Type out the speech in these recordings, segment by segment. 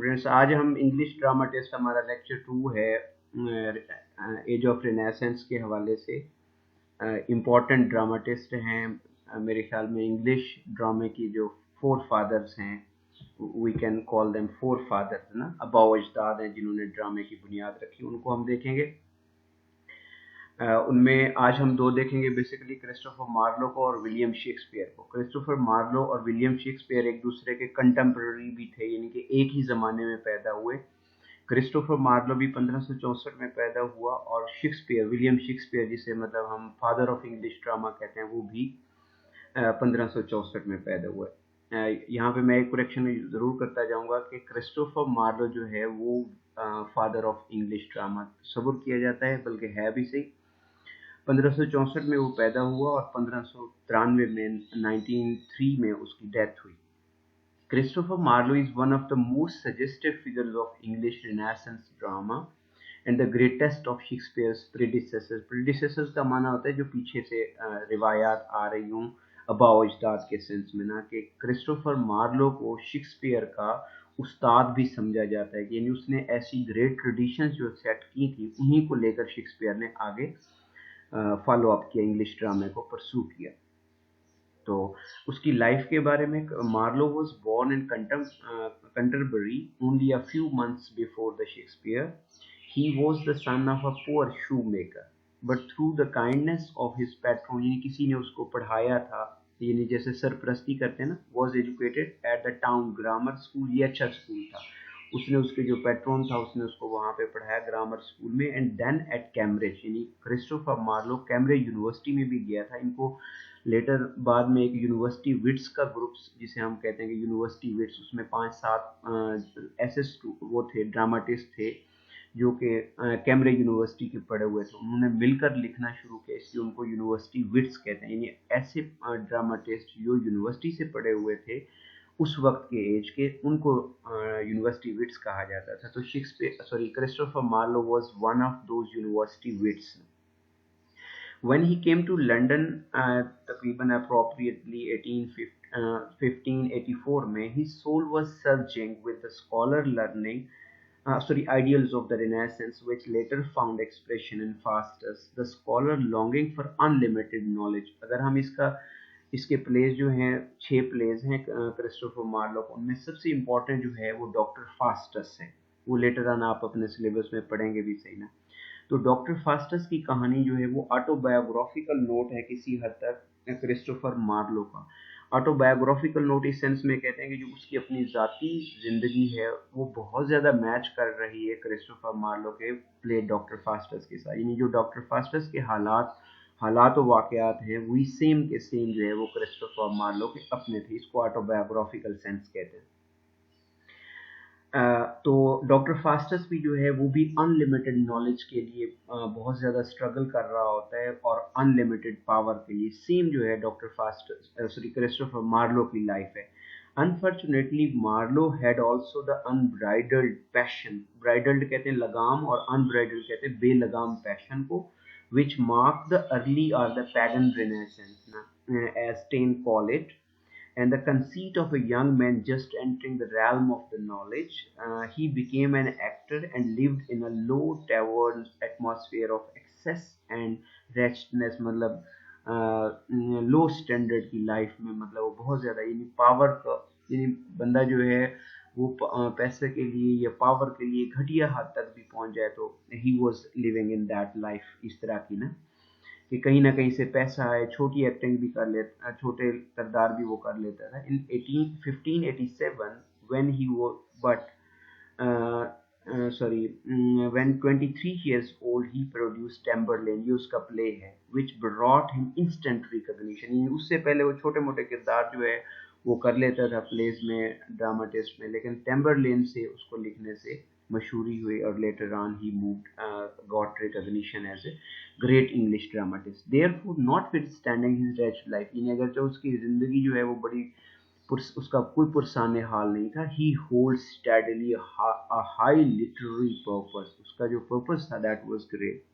Students, आज हम English drama test, हमारा लेक्चर 2 है एज ऑफ रिनेसेंस के हवाले से। इम्पॉर्टेंट ड्रामा टेस्ट हैं। मेरे ख्याल में इंग्लिश ड्रामे की जो 4 फादर्स हैं, we can call them 4 fathers ना, अबू अजदाद हैं जिन्होंने ड्रामे की बुनियाद रखी, उनको हम देखेंगे। उनमें आज हम 2 देखेंगे, बेसिकली क्रिस्टोफर मार्लो को और विलियम शेक्सपियर को। क्रिस्टोफर मार्लो और विलियम शेक्सपियर एक दूसरे के कंटेम्पररी भी थे, यानी कि एक ही ज़माने में पैदा हुए। क्रिस्टोफर मार्लो भी 1564 में पैदा हुआ और शेक्सपियर, विलियम शेक्सपियर जिसे मतलब हम फादर ऑफ इंग्लिश ड्रामा कहते हैं, वो भी 1564 में पैदा हुए। यहाँ पे मैं एक करेक्शन ज़रूर करता जाऊँगा कि क्रिस्टोफर मार्लो जो है वो फादर ऑफ इंग्लिश ड्रामा तस्वुर किया जाता है, बल्कि है भी सही। 1564 में वो पैदा हुआ और 1593 में 1903 में उसकी डेथ हुई। Christopher Marlowe is one of the most suggestive figures of English Renaissance drama and the greatest of Shakespeare's predecessors. Predecessors का माना होता है जो पीछे से रिवायात आ रही हूँ अबू अजदाद के सेंस में ना, कि क्रिस्टोफर मार्लो को शेक्सपियर का उस्ताद भी समझा जाता है, यानी उसने ऐसी ग्रेट ट्रेडिशंस जो सेट की थी उन्हीं को लेकर शेक्सपियर ने आगे फॉलो अप किया, इंग्लिश ड्रामे को परसू किया। तो उसकी लाइफ के बारे में, Marlowe was born in Canterbury only a few months before the Shakespeare. He was the son of a poor shoe maker but through the kindness of his patron, यानी किसी ने उसको पढ़ाया था, यानी जैसे सरपरस्ती करते हैं ना। Was educated at the town grammar school, ये अच्छा स्कूल था। उसने उसके जो पैट्रोन था उसने उसको वहाँ पे पढ़ाया ग्रामर स्कूल में। एंड देन एट कैम्ब्रिज, यानी क्रिस्टोफर मार्लो कैम्ब्रिज यूनिवर्सिटी में भी गया था। इनको लेटर बाद में एक यूनिवर्सिटी विट्स का ग्रुप, जिसे हम कहते हैं कि यूनिवर्सिटी विट्स, उसमें 5-7 ऐसे वो थे, ड्रामाटिस्ट थे जो कि कैम्ब्रिज यूनिवर्सिटी के पढ़े हुए थे। उन्होंने मिलकर लिखना शुरू किया, इसलिए उनको यूनिवर्सिटी विट्स कहते हैं। यानी ऐसे ड्रामाटिस्ट जो यूनिवर्सिटी से पढ़े हुए थे उस वक्त के एज के, उनको यूनिवर्सिटी विट्स कहा जाता था। तो Christopher Marlowe was one of those university wits. When he came to London, तकरीबन appropriately 1584 में, his soul was surging with the scholar learning, ideals of the Renaissance, which later found expression in Faustus, the scholar longing for unlimited knowledge. अगर हम इसके place जो हैं, 6 place हैं Christopher Marlowe को, उनमें सबसे इम्पोर्टेंट जो है वो डॉक्टर फास्टस है। वो लेटर ऑन आप अपने सिलेबस में पढ़ेंगे भी सही ना। तो डॉक्टर फास्टस की कहानी जो है वो ऑटोबायोग्राफिकल नोट है किसी हद तक क्रिस्टोफर मार्लो का। ऑटोबायोग्राफिकल नोट इस सेंस में कहते हैं कि जो उसकी अपनी ज़ाती ज़िंदगी है वो बहुत ज़्यादा मैच कर रही है क्रिस्टोफर मार्लो के प्ले डॉक्टर फास्टस के साथ। यानी जो डॉक्टर फास्टस के हालात और वाक़यात हैं वही सेम के सेम जो है वो क्रिस्टोफर मार्लो के अपने थे। इसको ऑटोबायोग्राफिकल सेंस कहते हैं। तो डॉक्टर फास्टस भी जो है वो भी अनलिमिटेड नॉलेज के लिए बहुत ज़्यादा स्ट्रगल कर रहा होता है और अनलिमिटेड पावर के लिए। सेम जो है क्रिस्टोफर मार्लो की लाइफ है। Unfortunately Marlowe had also the unbridled passion, bridled कहते हैं लगाम और अनब्राइडल्ड कहते हैं बेलगाम पैशन को, which marked the early or the pagan renaissance, as Taine call it, and the conceit of a young man just entering the realm of the knowledge. He became an actor and lived in a low tavern atmosphere of excess and wretchedness, मतलब लो standard की life में, मतलब वो बहुत ज़्यादा, यानी power का, यानी बंदा जो है वो पैसे के लिए या पावर के लिए घटिया हद तक भी पहुंच जाए तो he was living in that life, इस तरह की ना, कि कहीं ना कहीं से पैसा है, छोटी एक्टिंग भी कर लेता, छोटे किरदार भी वो कर लेता था। इन 1587 when he was when 23 years old he produced Tamburlaine, ये उसका प्ले है, which brought him instant recognition। उससे पहले वो छोटे मोटे किरदार जो है वो कर लेता था प्लेस में, ड्रामाटिस्ट में, लेकिन टेम्बरलेन से उसको लिखने से मशहूरी हुई और later on he moved got recognition as a great English dramatist. Therefore notwithstanding his rich life, यानी अगर जो उसकी ज़िंदगी जो है वो बड़ी उसका कोई पुरसाने हाल नहीं था, he hold steadily a high literary purpose, उसका जो पर्पस था that was great.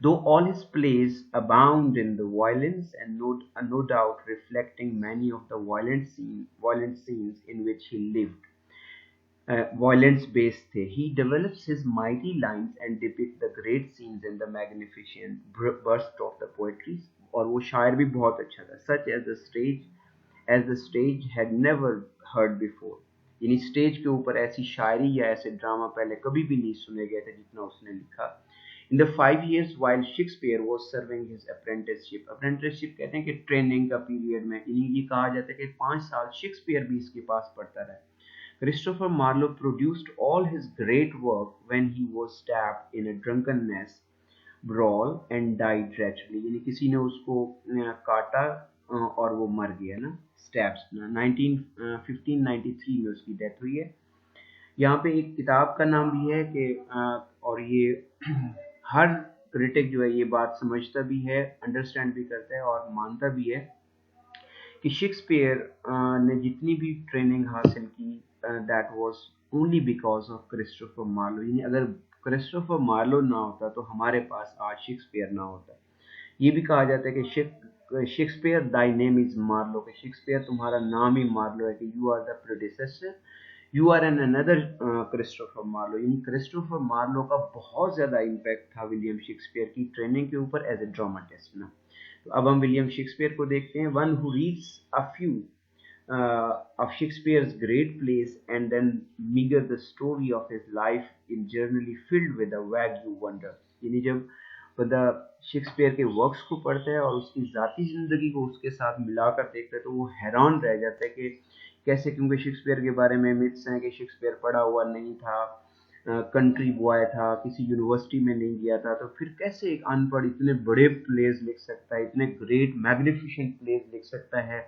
Though all his plays abound in the violence and no doubt reflecting many of the violent scenes in which he lived, violence based थे. He develops his mighty lines and depicts the great scenes in the magnificent burst of the poetry. और वो शायर भी बहुत अच्छा था. Such as the stage had never heard before. यानी stage के ऊपर ऐसी शायरी या ऐसे ड्रामा पहले कभी भी नहीं सुने गए थे जितना उसने लिखा. In the 5 years while Shakespeare was serving his apprenticeship कहते हैं कि ट्रेनिंग का पीरियड में, यानी ये कहा जाता है कि 5 साल शेक्सपियर भी इसके पास पढ़ता रहा. Christopher Marlowe produced all his great work when he was stabbed in a drunkenness brawl and died tragically. यानी किसी ने उसको काटा और वो मर गया ना, स्टैब्स ना. 1593 में उसकी डेथ हुई है. यहाँ पे एक किताब का नाम भी है कि और ये हर क्रिटिक जो है ये बात समझता भी है, अंडरस्टैंड भी करता है और मानता भी है कि शेक्सपियर ने जितनी भी ट्रेनिंग हासिल की that was only because of Christopher Marlowe. यानी अगर क्रिस्टोफर मार्लो ना होता तो हमारे पास आज शेक्सपियर ना होता. ये भी कहा जाता है कि Shakespeare thy name is Marlowe, कि शेक्सपियर तुम्हारा नाम ही मार्लो है, कि you are the predecessor, you are an another Christopher Marlowe. यानी क्रिस्टोफर मार्लो का बहुत ज़्यादा इम्पैक्ट था विलियम शेक्सपियर की ट्रेनिंग के ऊपर एज ए ड्रामाटिस्ट ना. तो अब हम विलियम शेक्सपियर को देखते हैं. One who reads a few of Shakespeare's great plays and then meager the story of his life in journally filled with a vague wonder. यानी जब बंदा शेक्सपियर के वर्क्स को पढ़ता है और उसकी ज़ाती ज़िंदगी को उसके साथ मिलाकर देखता है तो वो हैरान रह जाता है कि कैसे, क्योंकि शेक्सपियर के बारे में मिथ्स हैं कि शेक्सपियर पढ़ा हुआ नहीं था, कंट्री बॉय था, किसी यूनिवर्सिटी में नहीं गया था, तो फिर कैसे एक अनपढ़ इतने बड़े प्लेस लिख सकता है, इतने ग्रेट मैग्निफिशेंट प्लेस लिख सकता है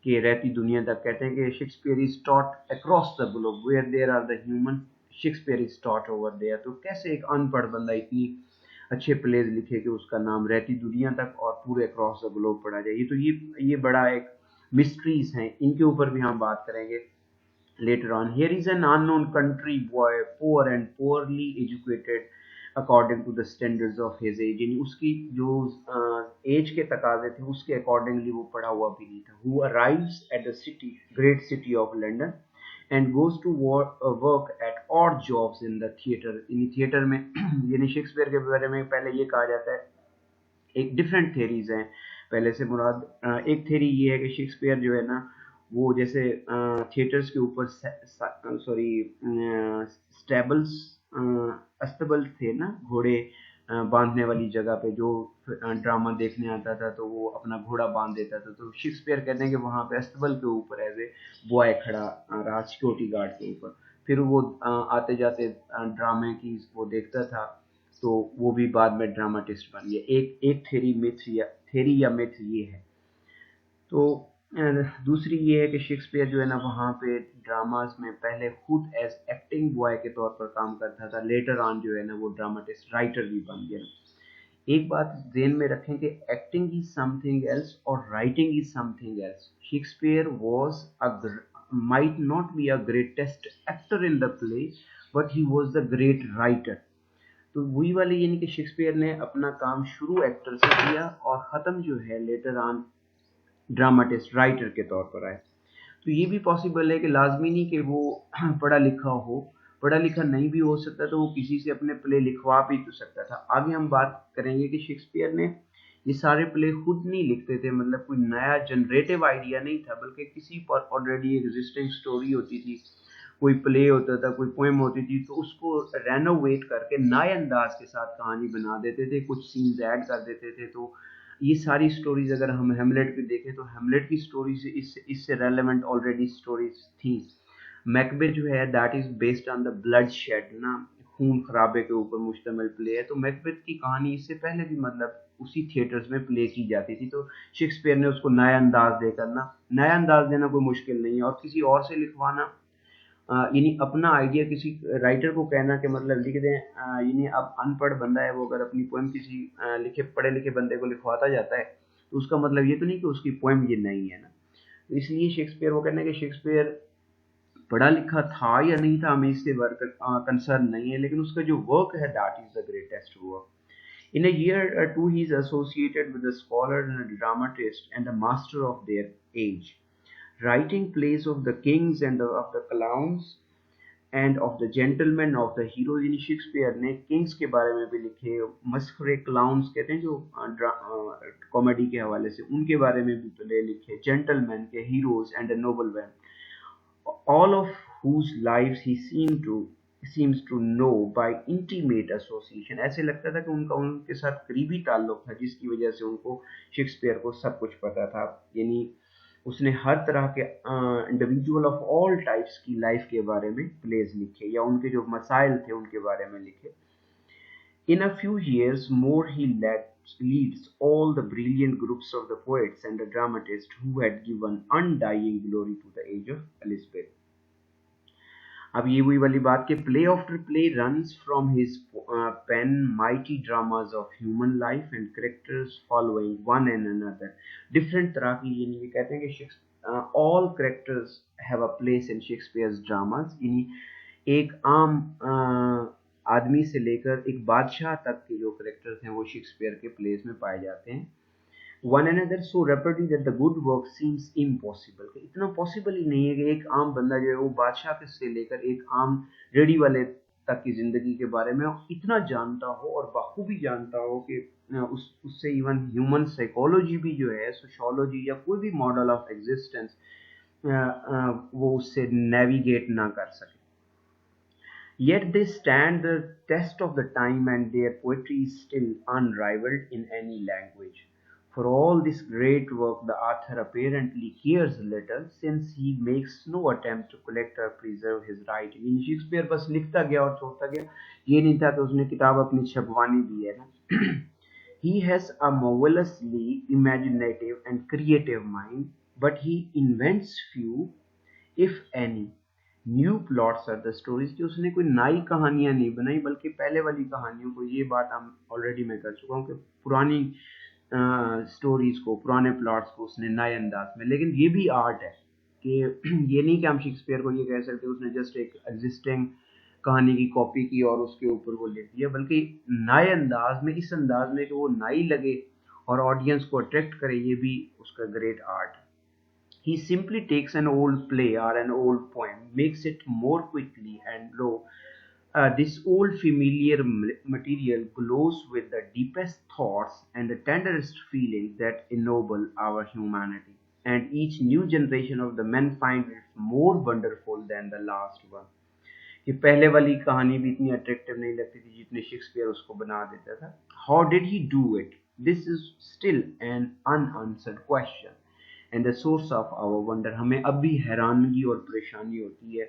कि रहती दुनिया तक. कहते हैं कि Shakespeare is taught across the globe where there are the human, Shakespeare is taught over there. तो कैसे एक अनपढ़ बंदा इतनी अच्छे प्लेस लिखे कि उसका नाम रहती दुनिया तक और पूरे अक्रॉस द ग्लोब पढ़ा जाए. तो ये बड़ा एक मिस्ट्रीज हैं, इनके ऊपर भी हम बात करेंगे later on. Here is an unknown country boy, poor and poorly educated according to the standards of his age. यानी उसकी जो एज के तकाजे थे उसके अकॉर्डिंगली वो पढ़ा हुआ भी नहीं था. Who arrives at the great city of London and goes to work at odd jobs in the theatre. In theatre में यानी शेक्सपियर के बारे में पहले ये कहा जाता है, एक डिफरेंट थेरीज हैं. पहले से मुराद एक थेरी ये है कि शेक्सपियर जो है ना वो जैसे थिएटर्स के ऊपर स्टेबल्स अस्तबल थे ना, घोड़े बांधने वाली जगह पे जो ड्रामा देखने आता था तो वो अपना घोड़ा बांध देता था. तो शेक्सपियर कहते हैं कि वहाँ पे अस्तबल के ऊपर एज ए बॉय खड़ा रहा, सिक्योरिटी गार्ड के ऊपर. फिर वो आते जाते ड्रामे की वो देखता था तो वो भी बाद में ड्रामाटिस्ट बन गया. एक थेरी या मिथ ये है. तो दूसरी ये है कि शेक्सपियर जो है ना वहाँ पे ड्रामास में पहले खुद एज एक्टिंग बॉय के तौर पर काम करता था, लेटर ऑन जो है ना वो ड्रामाटिस्ट राइटर भी बन गया. एक बात ध्यान में रखें कि एक्टिंग इज समथिंग एल्स और writing is something else. Shakespeare was might not be a greatest actor in the play but he was the great writer. तो वही वाली यानी कि शेक्सपियर ने अपना काम शुरू एक्टर से किया और ख़त्म जो है लेटर ऑन ड्रामाटिस्ट राइटर के तौर पर आए. तो ये भी पॉसिबल है कि लाजमी नहीं कि वो पढ़ा लिखा हो, पढ़ा लिखा नहीं भी हो सकता तो वो किसी से अपने प्ले लिखवा भी तो सकता था. आगे हम बात करेंगे कि शेक्सपियर ने ये सारे प्ले खुद नहीं लिखते थे, मतलब कोई नया जनरेटिव आइडिया नहीं था, बल्कि किसी पर ऑलरेडी एग्जिस्टिंग स्टोरी होती थी, कोई प्ले होता था, कोई पोएम होती थी, तो उसको रेनोवेट करके नए अंदाज के साथ कहानी बना देते थे, कुछ सीन्स ऐड कर देते थे. तो ये सारी स्टोरीज अगर हम हेमलेट भी देखें तो हेमलेट की स्टोरी से इससे रेलेवेंट ऑलरेडी स्टोरीज थी. मैकबेथ जो है that is based on the blood shed ना, खून खराबे के ऊपर मुश्तमिल प्ले है. तो मैकबेथ की कहानी इससे पहले भी मतलब उसी थिएटर्स में प्ले की जाती थी. तो शेक्सपियर ने उसको नया अंदाज देकर ना, नया अंदाज देना कोई मुश्किल नहीं है और किसी और से लिखवाना यानी अपना आइडिया किसी राइटर को कहना कि मतलब लिख दें, यानी अब अनपढ़ बंदा है वो अगर अपनी पोएम किसी लिखे पढ़े लिखे बंदे को लिखवाता जाता है तो उसका मतलब ये तो नहीं कि उसकी पोएम ये नहीं है ना. तो इसलिए शेक्सपियर वो कहना है कि शेक्सपियर पढ़ा लिखा था या नहीं था हमें इससे वर्क कंसर्न नहीं है, लेकिन उसका जो वर्क है that is the greatest work. In a year or two, he is associated with a scholar and a dramatist and a master of their age, writing plays of the kings and of the clowns end of the gentleman of the hero. यानी Shakespeare ने Kings के बारे में भी लिखे, मस्करे clowns कहते हैं जो कॉमेडी के हवाले से, उनके बारे में भी प्ले लिखे, जेंटलमैन के, heroes and the noble man, all of whose lives he seems to know by intimate association। ऐसे लगता था कि उनका उनके साथ करीबी ताल्लुक था, जिसकी वजह से उनको शेक्सपियर को सब कुछ पता था। यानी उसने हर तरह के इंडिविजुअल ऑफ ऑल टाइप्स की लाइफ के बारे में प्लेज लिखे, या उनके जो मसाइल थे उनके बारे में लिखे। In a few years more he leads all the brilliant groups of the poets and the dramatists who had given undying glory to the age of Elizabeth। अब ये वही वाली बात कि play after play runs from his pen mighty dramas of human life and characters following one and another। different तरह की, यानी ये कहते हैं कि all characters have a place in Shakespeare's dramas। यानी एक आम आदमी से लेकर एक बादशाह तक के जो करेक्टर्स हैं वो शेक्सपियर के प्लेस में पाए जाते हैं। One another so rapidly that the good work seems impossible. इतना पॉसिबल ही नहीं है कि एक आम बंदा जो है वो बादशाह से लेकर एक आम रेडी वाले तक की जिंदगी के बारे में इतना जानता हो और बखूबी जानता हो कि उससे इवन ह्यूमन साइकोलॉजी भी जो है, सोशियोलॉजी या कोई भी मॉडल ऑफ एग्जिस्टेंस वो उससे नेविगेट ना कर सके। Yet they stand the test of the time and their poetry is still unrivaled in any language। For all this great work the author apparently cares little, since he makes no attempt to collect or preserve his writing। Shakespeare बस लिखता गया और छोड़ता गया, ये नहीं था कि उसने किताब अपनी छपवानी भी है ना। He has a marvelously imaginative and creative mind, but he invents few, if any, new plots are the stories. कि उसने कोई नई कहानियां नहीं बनाई, बल्कि पहले वाली कहानियों को, ये बात हम ऑलरेडी मैं कर चुका हूँ कि पुरानी स्टोरीज को, पुराने प्लॉट्स को उसने नए अंदाज में। लेकिन ये भी आर्ट है कि ये नहीं कि हम शेक्सपियर को ये कह सकते उसने जस्ट एक एग्जिस्टिंग कहानी की कॉपी की और उसके ऊपर वो लिख दिया, बल्कि नए अंदाज में, इस अंदाज में कि वो नई लगे और ऑडियंस को अट्रैक्ट करे, ये भी उसका ग्रेट आर्ट है। He simply takes an old play or an old poem, makes it more quickly, and lo, this old familiar material glows with the deepest thoughts and the tenderest feelings that ennoble our humanity, and each new generation of the men find it more wonderful than the last one। कि पहले वाली कहानी भी इतनी attractive नहीं लगती थी जितने शेक्सपियर उसको बना देता था। How did he do it? This is still an unanswered question and the source of our wonder। हमें अब भी हैरानगी और परेशानी होती है।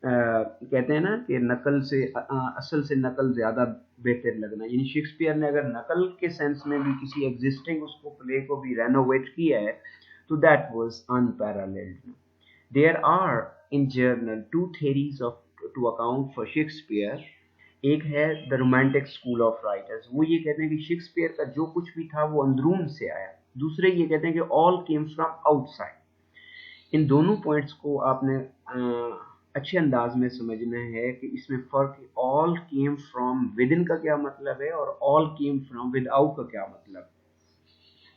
कहते हैं ना कि नकल से असल से नकल ज्यादा बेहतर लगना। यानी शेक्सपियर ने अगर नकल के सेंस में भी किसी एग्जिस्टिंग उसको प्ले को भी रेनोवेट किया है तो that was unparalleled. There are in general two theories of to account for Shakespeare. एक है the romantic school of writers, वो ये कहते हैं कि शेक्सपियर का जो कुछ भी था वो अंदरून से आया। दूसरे ये कहते हैं कि ऑल केम फ्रॉम आउटसाइड। इन दोनों पॉइंट्स को आपने अच्छे अंदाज में समझना है कि इसमें फर्क, all came from with in का क्या मतलब है और all came from with out का क्या मतलब।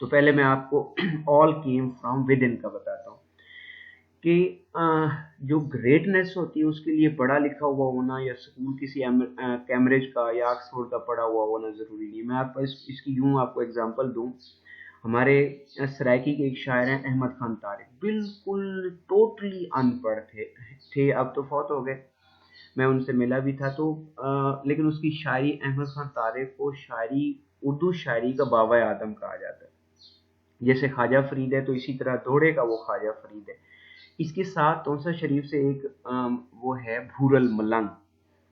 तो पहले मैं आपको all came from with in का बताता हूँ कि जो ग्रेटनेस होती है उसके लिए पढ़ा लिखा हुआ होना या स्कूल किसी कैम्ब्रिज का या ऑक्सफोर्ड का पढ़ा हुआ होना जरूरी नहीं। मैं आपको इसकी यूं आपको एग्जांपल दूं। हमारे सराइकी के एक शायर हैं अहमद खान तारिक, बिल्कुल टोटली अनपढ़ थे, अब तो फौत हो गए। मैं उनसे मिला भी था तो लेकिन उसकी शायरी, अहमद खान तारिक को शायरी, उर्दू शायरी का बाबा आदम कहा जाता है। जैसे ख्वाजा फरीद है तो इसी तरह दोहरे का वो ख्वाजा फरीद है। इसके साथ तौसा शरीफ से एक वो है भूरल मलंग,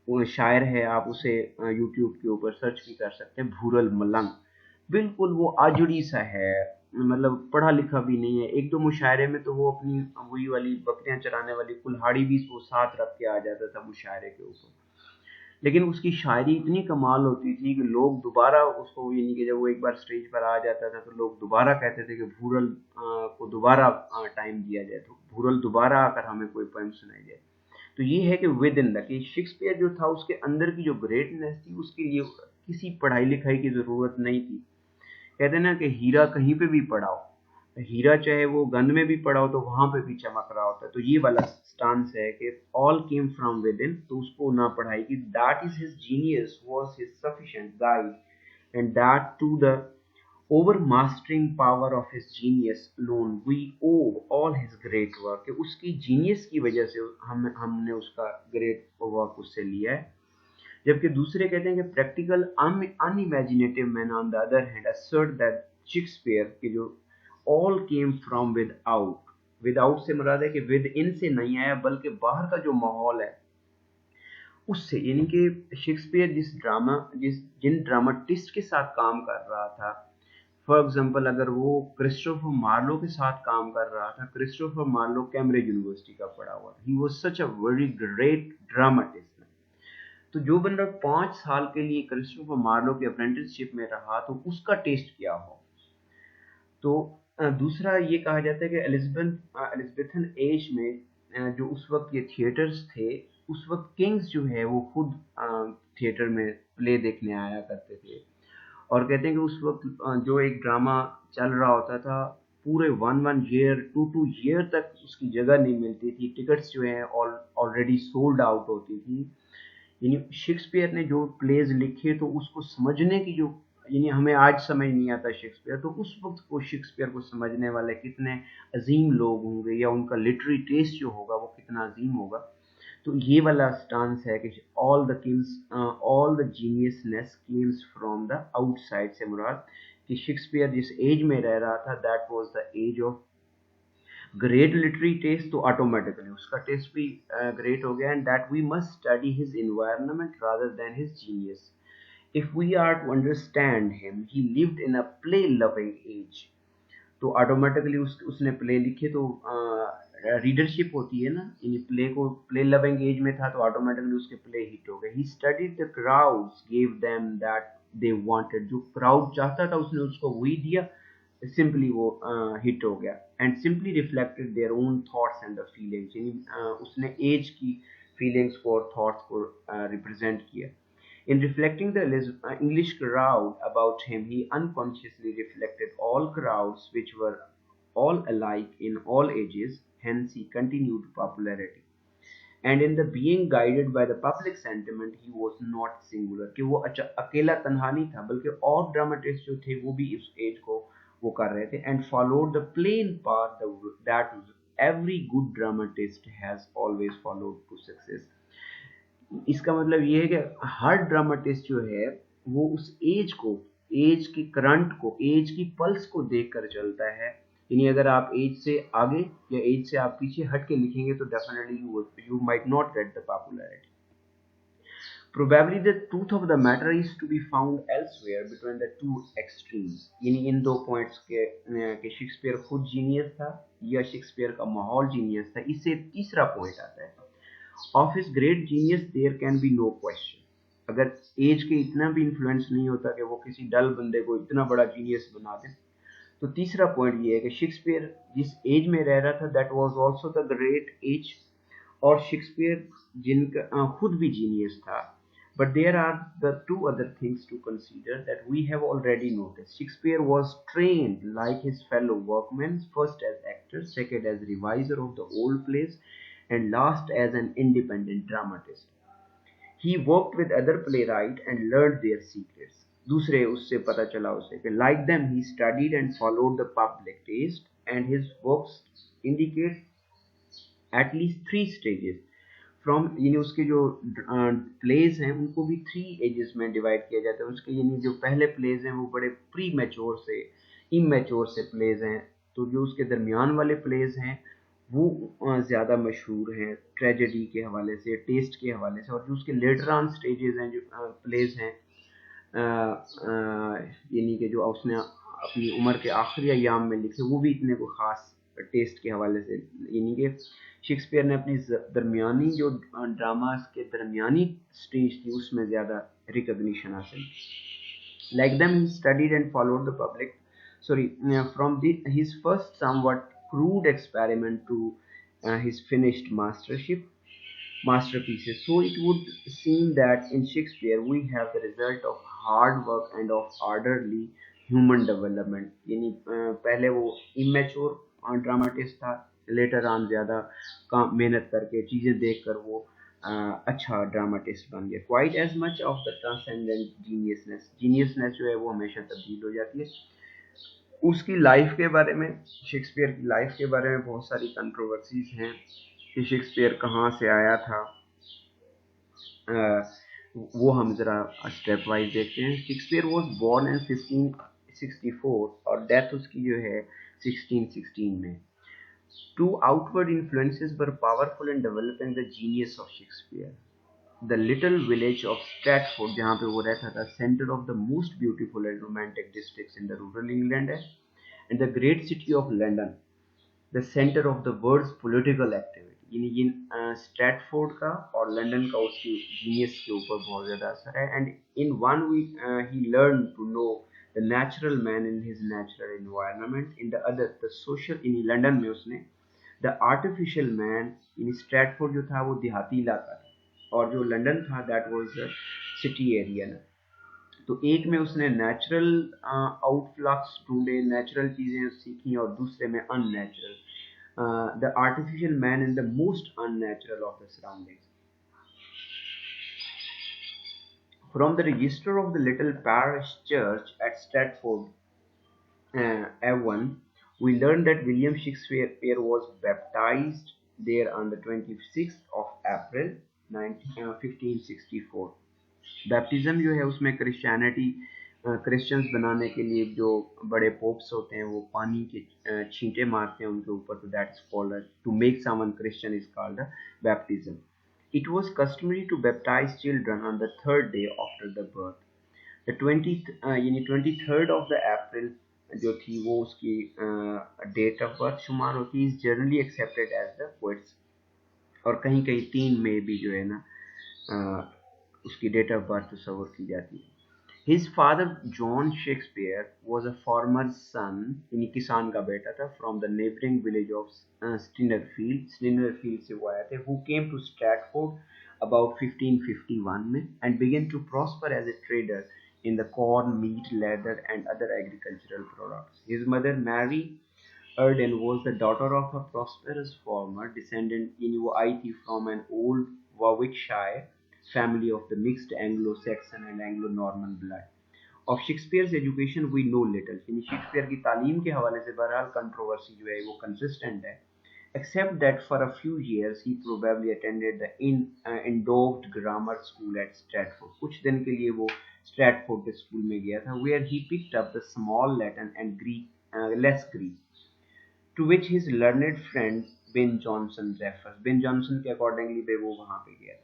वो शायर है, आप उसे यूट्यूब के ऊपर सर्च भी कर सकते हैं, भूरल मलंग। बिल्कुल वो आजुड़ी सा है, मतलब पढ़ा लिखा भी नहीं है। एक दो मुशायरे में तो वो अपनी वही वाली बकरियां चराने वाली कुल्हाड़ी भी वो साथ रख के आ जाता था मुशायरे के ऊपर। लेकिन उसकी शायरी इतनी कमाल होती थी कि लोग दोबारा उसको, यानी कि जब वो एक बार स्टेज पर आ जाता था तो लोग दोबारा कहते थे कि भूरल को दोबारा टाइम दिया जाए, तो भूरल दोबारा आकर हमें कोई पोएम सुनाई जाए। तो ये है कि विद इन द, कि शेक्सपियर जो था उसके अंदर की जो ग्रेटनेस थी उसके लिए किसी पढ़ाई लिखाई की जरूरत नहीं थी। कहते हैं ना कि हीरा कहीं पे भी पढ़ाओ हीरा चाहे वो गन में भी पड़ा हो तो वहां पे भी चमक रहा होता है। तो ये वाला स्टांस है कि all came from within, तो उसको ना पढ़ाई कि that is his genius was his sufficient guide, and that to the overmastering power of his genius alone we owe all his great work, कि उसकी जीनियस की वजह से हमने उसका ग्रेट वर्क उससे लिया है। जबकि दूसरे कहते हैं कि practical unimaginative man on the other hand assert that Shakespeare के जो all came from without, without से मुराद है कि विद इन से नहीं आया बल्कि बाहर का जो माहौल है उससे, यानी कि शेक्सपियर जिन ड्रामाटिस्ट के साथ काम कर रहा था, फॉर एग्जाम्पल अगर वो क्रिस्टोफर मार्लो के साथ काम कर रहा था, क्रिस्टोफर मार्लो कैम्ब्रिज यूनिवर्सिटी का पढ़ा हुआ था, he was such a very great dramatist. तो जो बंदा 5 साल के लिए क्रिस्टोफर मार्लो के अप्रेंटिसशिप में रहा तो उसका टेस्ट क्या हो। तो दूसरा ये कहा जाता है कि एलिजाबेथन एज में जो उस वक्त ये थिएटर्स थे, उस वक्त किंग्स जो है वो खुद थिएटर में प्ले देखने आया करते थे, और कहते हैं कि उस वक्त जो एक ड्रामा चल रहा होता था पूरे 1 ईयर 2 ईयर तक उसकी जगह नहीं मिलती थी, टिकट्स जो है ऑलरेडी सोल्ड आउट होती थी। यानी शेक्सपियर ने जो प्लेज लिखे तो उसको समझने की जो, यानी हमें आज समझ नहीं आता शेक्सपियर, तो उस वक्त को शेक्सपियर को समझने वाले कितने अजीम लोग होंगे, या उनका लिटरेरी टेस्ट जो होगा वो कितना अजीम होगा। तो ये वाला स्टांस है कि all the geniusness comes from the outside से मुराद कि शेक्सपियर जिस एज में रह रहा था that was the age of great literary taste, तो ऑटोमेटिकली उसका टेस्ट भी ग्रेट हो गया, and that we must study his environment rather than his genius if we are to understand him, he lived in a play loving age. तो automatically उसने play लिखे तो readership होती है ना, इन प्ले को प्ले लविंग एज में था तो ऑटोमेटिकली उसके प्ले हिट हो गए। He studied the crowds give them that they wanted, जो क्राउड चाहता था उसने उसको वही दिया, सिंपली वो हिट हो गया। And simply reflected their own thoughts and the feelings, यानी उसने एज की फीलिंग्स को और थॉट्स को रिप्रेजेंट किया। In reflecting the English crowd about him, he unconsciously reflected all crowds which were all alike in all ages, hence he continued popularity. And in the being guided by the public sentiment, he was not singular, कि वो अकेला तन्हा नहीं था बल्कि और dramatist जो थे वो भी इस एज को वो कर रहे थे, and followed the plain path that every good dramatist has always followed to success. इसका मतलब ये है कि हर ड्रामाटिस्ट जो है वो उस एज को, एज की करंट को, एज की पल्स को देख कर चलता है। यानी अगर आप एज से आगे या एज से आप पीछे हट के लिखेंगे तो definitely you might not get the popularity. Probably the truth of the matter is to be found elsewhere between the two extremes, यानी इन दो पॉइंट्स के शेक्सपियर खुद जीनियस था या शेक्सपियर का माहौल जीनियस था। इससे तीसरा पॉइंट आता है, of his great genius there can be no question. अगर एज के इतना भी इन्फ्लुएंस नहीं होता कि वो किसी डल बंदे को इतना बड़ा जीनियस बना दे। तो तीसरा पॉइंट ये है कि शेक्सपियर जिस एज में रह रहा था that was also the great age, और शेक्सपियर जिनका खुद भी जीनियस था। But there are the two other things to consider that we have already noticed. Shakespeare was trained like his fellow workmen, first as actor, second as reviser of the old plays, and last as an independent dramatist. He worked with other playwrights and learned their secrets. दूसरे उससे पता चला उसे कि like them he studied and followed the public taste, and his works indicate at least 3 stages. From, यानी उसके जो pledge हैं उनको भी 3 एजेस में डिवाइड किया जाता है। उसके यानी जो पहले प्लेज हैं वो बड़े प्री मैच्योर से इमेच्योर से प्लेज हैं, तो जो उसके दरमियान वाले प्लेज हैं वो ज़्यादा मशहूर हैं ट्रेजेडी के हवाले से, टेस्ट के हवाले से, और जो उसके लेटर ऑन स्टेजेस हैं जो प्लेज हैं, यानी कि जो उसने अपनी उम्र के आखिरी अयाम में लिखे वो भी इतने को ख़ास टेस्ट के हवाले से, यानी कि शेक्सपियर ने अपनी दरमियानी जो ड्रामास के दरमियानी स्टेज थी उसमें ज़्यादा रिकग्निशन हासिल। Like them, he studied and followed the public. Sorry, from his first somewhat crude experiment to his finished masterpieces. So it would seem that in Shakespeare we have the result of hard work and of orderly human development, यानी पहले वो immature dramatist था, later on ज़्यादा काम मेहनत करके चीज़ें देख कर वो अच्छा ड्रामाटिस्ट बन गया। Quite as much of the transcendent geniusness, geniusness जो है वो हमेशा तब्दील हो जाती है। उसकी लाइफ के बारे में, शेक्सपियर की लाइफ के बारे में बहुत सारी कंट्रोवर्सीज हैं कि शेक्सपियर कहाँ से आया था। वो हम ज़रा स्टेप वाइज देखते हैं। शेक्सपियर वॉज बोर्न इन 1564 और डेथ उसकी जो है 1616 में। Two outward influences were powerful in developing the genius of Shakespeare. The little village of Stratford, जहाँ पे वो रहता था, centre of the most beautiful and romantic districts in the rural England है, and the great city of London the centre of the world's political activity. यानी जिन Stratford का और लंदन का उसकी जीनियस के ऊपर बहुत ज़्यादा असर है। And in one week he learn to know the natural man in his natural environment, in the other the social, in London में उसने the artificial man, in Stratford जो था वो देहाती इलाका था और जो लंदन था that was the city area ना। तो एक में उसने नेचुरल आउटफ्लक्स ढूंढे, नेचुरल चीज़ें सीखी, और दूसरे में unnatural, the artificial man in the most unnatural of the surroundings. From the register of the little parish church at Stratford, Avon, we learn that William Shakespeare was baptized there on the 26th of April 1564। Baptism जो है उसमें Christianity, Christians बनाने के लिए जो बड़े pops होते हैं वो पानी के छींटे मारते हैं उनके ऊपर, तो that is called to make someone Christian is called baptism. It was customary to baptise children on the third day after the birth. The 20th यानी 23rd ऑफ द अप्रैल जो थी वो उसकी डेट ऑफ बर्थ शुमार होती है, is generally accepted as the poet's. और कहीं कहीं 3 मई भी जो है ना उसकी डेट ऑफ बर्थ तस्वर की जाती है। His father John Shakespeare was a farmer's son, यानी किसान का बेटा था, from the neighboring village of Stinnerfield, Stinnerfield से वो आए थे, who came to Stratford about 1551 में and began to prosper as a trader in the corn, meat, leather and other agricultural products. His mother Mary Erden was the daughter of a prosperous farmer, descendant in वो आई थी from an old Warwickshire family of the mixed Anglo-Saxon and Anglo-Norman blood. Of Shakespeare's education we know little. यानी Shakespeare की तालीम के हवाले से बहरहाल controversy जो है वो कंसिस्टेंट है, except that for a few years he probably attended the Endowed Grammar School at Stratford. कुछ दिन के लिए वो स्ट्रैटफोर्ड के स्कूल में गया था, where he picked up the small Latin and Greek, less Greek, to which his learned friend Ben Jonson refers. Ben Jonson के accordingly पे वो वहाँ पे गया था।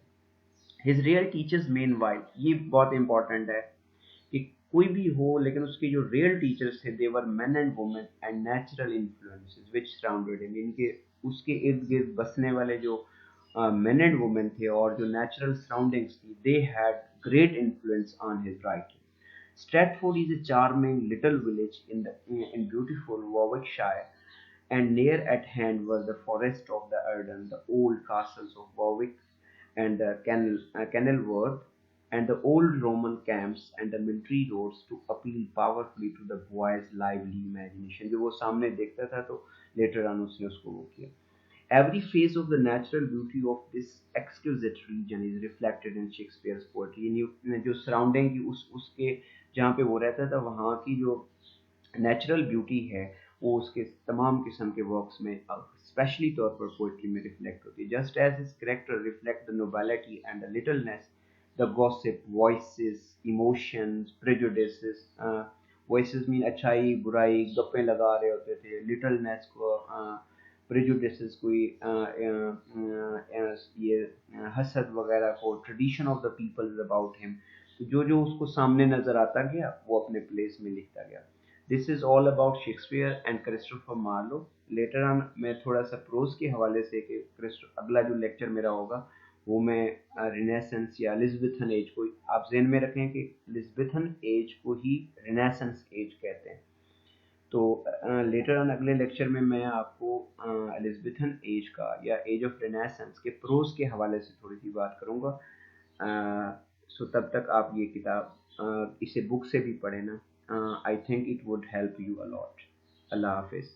His real teachers meanwhile, ये बहुत इंपॉर्टेंट है कि कोई भी हो लेकिन उसके जो रियल टीचर्स थे, they were men and women and natural influences which surrounded him. इनके उसके इर्द गिर्द बसने वाले जो मेन एंड वुमेन थे और जो नेचुरल सराउंडिंग्स थी, they had great influence on his writing. Stratford is a charming little village in beautiful Warwickshire, and near at hand were the forest of the Arden, the old castles of Warwick and Kenilworth, and the old Roman camps and the military roads to appeal powerfully to the boy's lively imagination। जो वो सामने देखता था तो later on उसने उसको वो किया। Every phase of the natural beauty of this exquisite region is reflected in Shakespeare's poetry। यानी जो सराउंडिंग की उसके जहाँ पे वो रहता था वहाँ की जो नेचुरल ब्यूटी है वो उसके तमाम किस्म के वर्क्स में स्पेशली तौर पर पोइट्री में रिफ्लेक्ट होती है। Just as his character reflect the nobility and the littleness, the gossip, voices, emotions, prejudices. Voices mean अच्छाई बुराई, गप्पे लगा रहे होते थे। लिटलनेस को प्रेजुडिसेस कोई ये हसद वगैरह को, tradition of the people about him. तो जो जो उसको सामने नजर आता गया वो अपने प्लेस में लिखता गया। This is all about Shakespeare and Christopher Marlowe. Later on मैं थोड़ा सा प्रोज के हवाले से कि अगला जो लेक्चर मेरा होगा वो मैं रिनेसेंस या एलिज़ाबेथन एज को, आप ज़हन में रखें कि एलिज़ाबेथन एज को ही रिनेसेंस एज कहते हैं। तो लेटर ऑन अगले लेक्चर में मैं आपको एलिज़ाबेथन एज का या एज ऑफ रिनेसेंस के प्रोज के हवाले से थोड़ी सी बात करूँगा। सो तब तक आप ये किताब इसे बुक से भी पढ़ें ना, I think it would help you a lot. Allah Hafiz.